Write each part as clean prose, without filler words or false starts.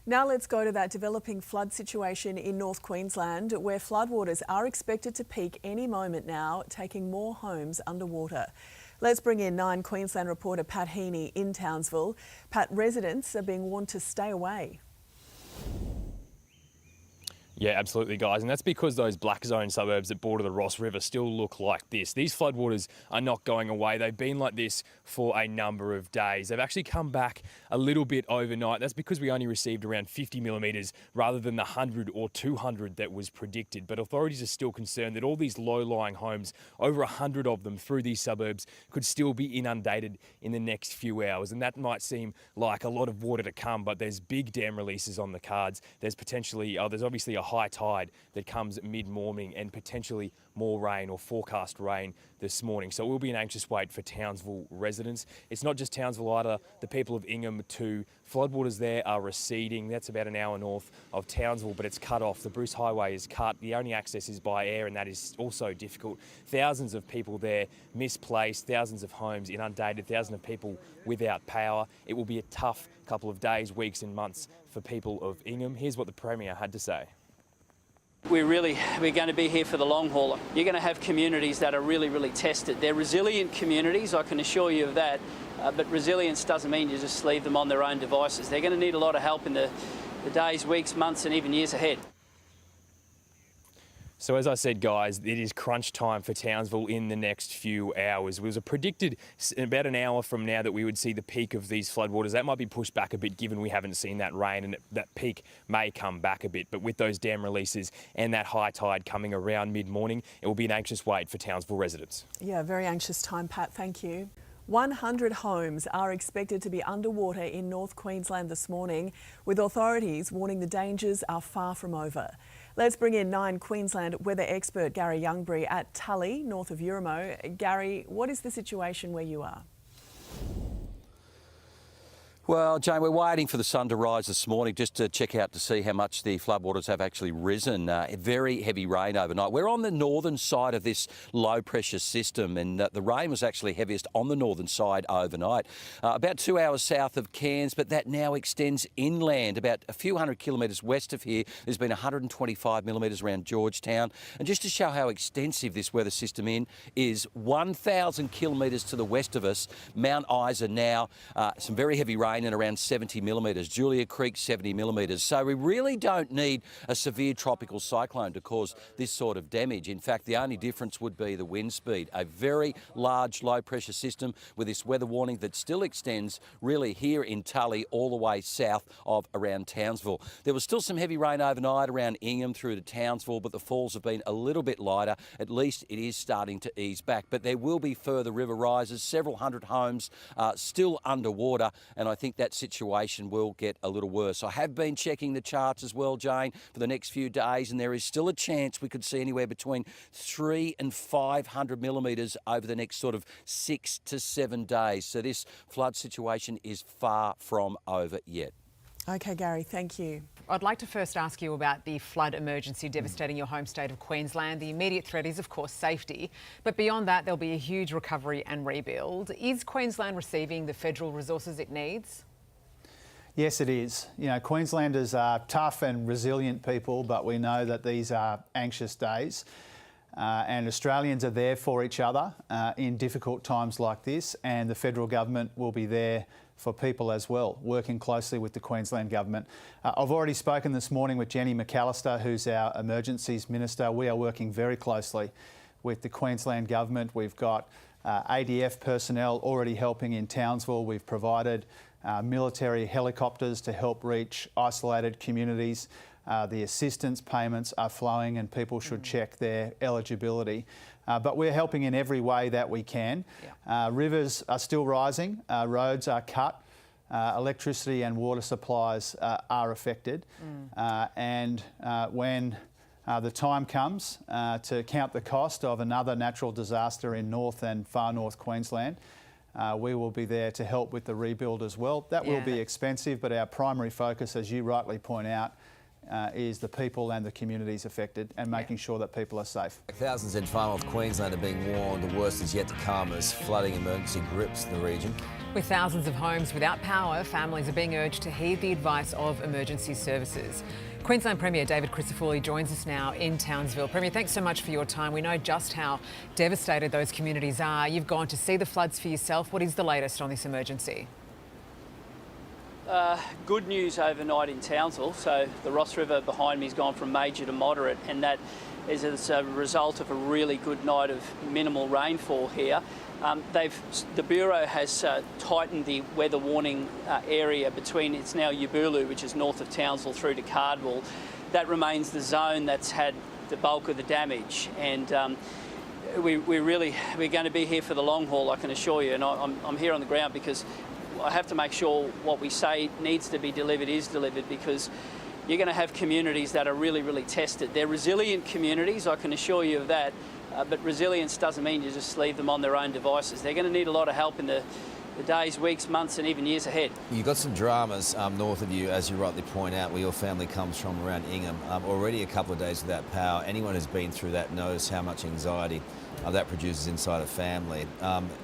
Now let's go to that developing flood situation in North Queensland, where floodwaters are expected to peak any moment now, taking more homes underwater. Let's bring in 9 Queensland reporter Pat Heaney in Townsville. Pat, residents are being warned to stay away. Yeah, absolutely, guys. And that's because those black zone suburbs that border the Ross River still look like this. These floodwaters are not going away. They've been like this for a number of days. They've actually come back a little bit overnight. That's because we only received around 50 millimetres rather than the 100 or 200 that was predicted. But authorities are still concerned that all these low-lying homes, over 100 of them through these suburbs, could still be inundated in the next few hours. And that might seem like a lot of water to come, but there's big dam releases on the cards. There's potentially, there's obviously a high tide that comes mid-morning and potentially more rain or forecast rain this morning. So it will be an anxious wait for Townsville residents. It's not just Townsville either. The people of Ingham too. Floodwaters there are receding. That's about an hour north of Townsville, but it's cut off. The Bruce Highway is cut. The only access is by air, and that is also difficult. Thousands of people there misplaced, thousands of homes inundated, thousands of people without power. It will be a tough couple of days, weeks and months for people of Ingham. Here's what the Premier had to say. We're going to be here for the long haul. You're going to have communities that are really tested. They're resilient communities, I can assure you of that, but resilience doesn't mean you just leave them on their own devices. They're going to need a lot of help in the days, weeks, months and even years ahead. So as I said, guys, it is crunch time for Townsville in the next few hours. It was predicted about an hour from now that we would see the peak of these floodwaters. That might be pushed back a bit given we haven't seen that rain, and that peak may come back a bit. But with those dam releases and that high tide coming around mid-morning, it will be an anxious wait for Townsville residents. Yeah, very anxious time, Pat. Thank you. 100 homes are expected to be underwater in North Queensland this morning, with authorities warning the dangers are far from over. Let's bring in 9 Queensland weather expert Gary Youngbury at Tully, north of Euramo. Gary, what is the situation where you are? Well, Jane, we're waiting for the sun to rise this morning just to check out to see how much the floodwaters have actually risen. Very heavy rain overnight. We're on the northern side of this low pressure system, and the rain was actually heaviest on the northern side overnight. About 2 hours south of Cairns, but that now extends inland. About a few hundred kilometres west of here, there's been 125 millimetres around Georgetown. And just to show how extensive this weather system is 1,000 kilometres to the west of us, Mount Isa now, some very heavy rain and around 70 millimetres. Julia Creek 70 millimetres. So we really don't need a severe tropical cyclone to cause this sort of damage. In fact, the only difference would be the wind speed. A very large low pressure system with this weather warning that still extends really here in Tully all the way south of around Townsville. There was still some heavy rain overnight around Ingham through to Townsville, but the falls have been a little bit lighter. At least it is starting to ease back, but there will be further river rises. Several hundred homes still underwater, and I think that situation will get a little worse. I have been checking the charts as well, Jane, for the next few days, and there is still a chance we could see anywhere between 300 and 500 millimetres over the next sort of 6 to 7 days. So this flood situation is far from over yet. OK, Gary, thank you. I'd like to first ask you about the flood emergency devastating your home state of Queensland. The immediate threat is, of course, safety. But beyond that, there'll be a huge recovery and rebuild. Is Queensland receiving the federal resources it needs? Yes, it is. You know, Queenslanders are tough and resilient people, but we know that these are anxious days. And Australians are there for each other in difficult times like this, and the federal government will be there for people as well, working closely with the Queensland government. I've already spoken this morning with Jenny McAllister, who's our Emergencies Minister. We are working very closely with the Queensland government. We've got ADF personnel already helping in Townsville. We've provided military helicopters to help reach isolated communities. The assistance payments are flowing and people should check their eligibility. But we're helping in every way that we can. Yeah. Rivers are still rising, roads are cut, electricity and water supplies are affected. And when the time comes to count the cost of another natural disaster in North and far North Queensland, we will be there to help with the rebuild as well. That will be expensive, but our primary focus, as you rightly point out, is the people and the communities affected and making sure that people are safe. Thousands in far north Queensland are being warned the worst is yet to come as flooding emergency grips the region. With thousands of homes without power, families are being urged to heed the advice of emergency services. Queensland Premier David Crisafulli joins us now in Townsville. Premier, thanks so much for your time. We know just how devastated those communities are. You've gone to see the floods for yourself. What is the latest on this emergency? Good news overnight in Townsville. So the Ross River behind me has gone from major to moderate, and that is as a result of a really good night of minimal rainfall here. The Bureau has tightened the weather warning area between, it's now Yabulu, which is north of Townsville, through to Cardwell. That remains the zone that's had the bulk of the damage, and we're going to be here for the long haul, I can assure you. And I'm here on the ground because I have to make sure what we say needs to be delivered is delivered, because you're going to have communities that are really tested. They're resilient communities, I can assure you of that. But resilience doesn't mean you just leave them on their own devices. They're going to need a lot of help in the days, weeks, months and even years ahead. You've got some dramas north of you, as you rightly point out, where your family comes from, around Ingham. Already a couple of days without power. Anyone who's been through that knows how much anxiety that produces inside a family.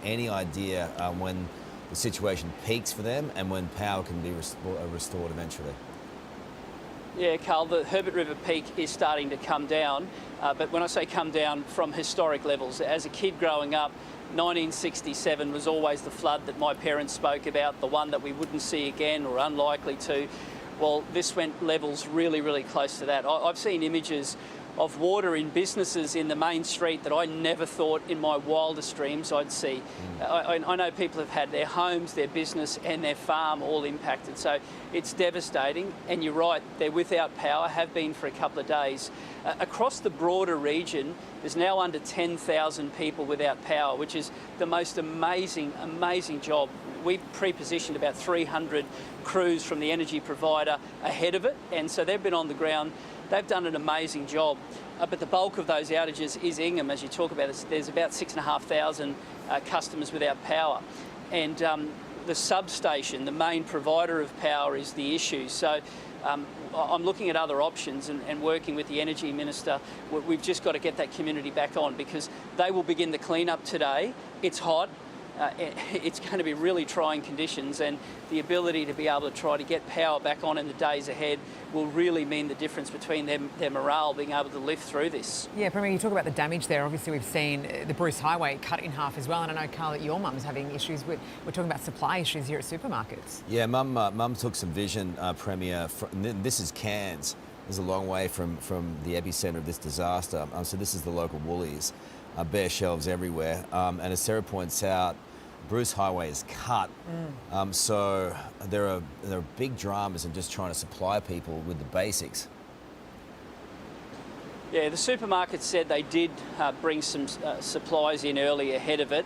Any idea when the situation peaks for them and when power can be restored eventually? Yeah, Carl, the Herbert River peak is starting to come down, but when I say come down, from historic levels. As a kid growing up, 1967 was always the flood that my parents spoke about, the one that we wouldn't see again or unlikely to. Well, this went levels really close to that. I've seen images of water in businesses in the main street that I never thought in my wildest dreams I'd see. I know people have had their homes, their business and their farm all impacted, so it's devastating. And you're right, they're without power, have been for a couple of days. Across the broader region, there's now under 10,000 people without power, which is the most amazing job. We've pre-positioned about 300 crews from the energy provider ahead of it, and so they've been on the ground. They've done an amazing job, but the bulk of those outages is Ingham, as you talk about. There's about 6,500 customers without power, and the substation, the main provider of power, is the issue. So I'm looking at other options and working with the Energy Minister. We've just got to get that community back on, because they will begin the clean-up today. It's hot. It's going to be really trying conditions, and the ability to be able to try to get power back on in the days ahead will really mean the difference between their morale being able to live through this. Yeah, Premier, you talk about the damage there. Obviously, we've seen the Bruce Highway cut in half as well, and I know, Carl, that your mum's having issues with, we're talking about supply issues here at supermarkets. Yeah, Mum took some vision, Premier. This is Cairns. This is a long way from the epicentre of this disaster. So this is the local Woolies. Bare shelves everywhere. And as Sarah points out, Bruce Highway is cut, so there are big dramas in just trying to supply people with the basics. Yeah, the supermarket said they did bring some supplies in early ahead of it.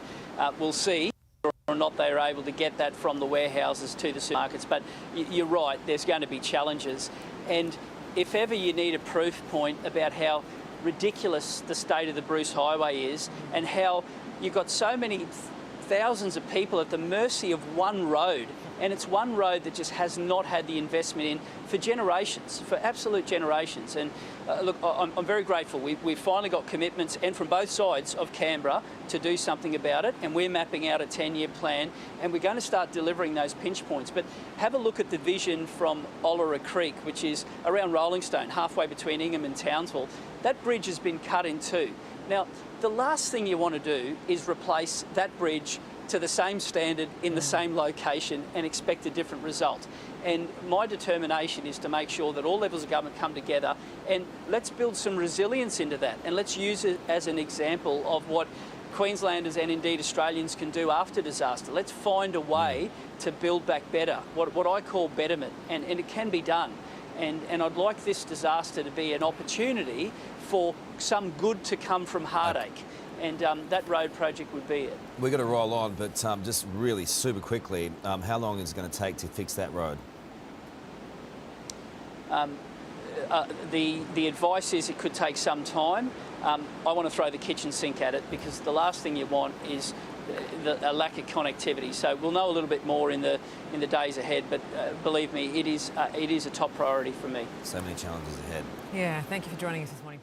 We'll see whether or not they are able to get that from the warehouses to the supermarkets, but you're right, there's going to be challenges. And if ever you need a proof point about how ridiculous the state of the Bruce Highway is, and how you've got so many thousands of people at the mercy of one road, and it's one road that just has not had the investment in for generations, for absolute generations. And look, I'm very grateful. We've finally got commitments, and from both sides of Canberra, to do something about it, and we're mapping out a 10-year plan, and we're going to start delivering those pinch points. But have a look at the vision from Olera Creek, which is around Rolling Stone, halfway between Ingham and Townsville. That bridge has been cut in two. Now, the last thing you want to do is replace that bridge to the same standard in the same location and expect a different result. And my determination is to make sure that all levels of government come together, and let's build some resilience into that, and let's use it as an example of what Queenslanders and indeed Australians can do after disaster. Let's find a way to build back better, what I call betterment, and it can be done. And I'd like this disaster to be an opportunity for some good to come from heartache. And that road project would be it. We've got to roll on, but just really super quickly, how long is it going to take to fix that road? The advice is it could take some time. I want to throw the kitchen sink at it, because the last thing you want is a lack of connectivity. So we'll know a little bit more in the days ahead, but believe me, it is a top priority for me. So many challenges ahead. Yeah, thank you for joining us this morning.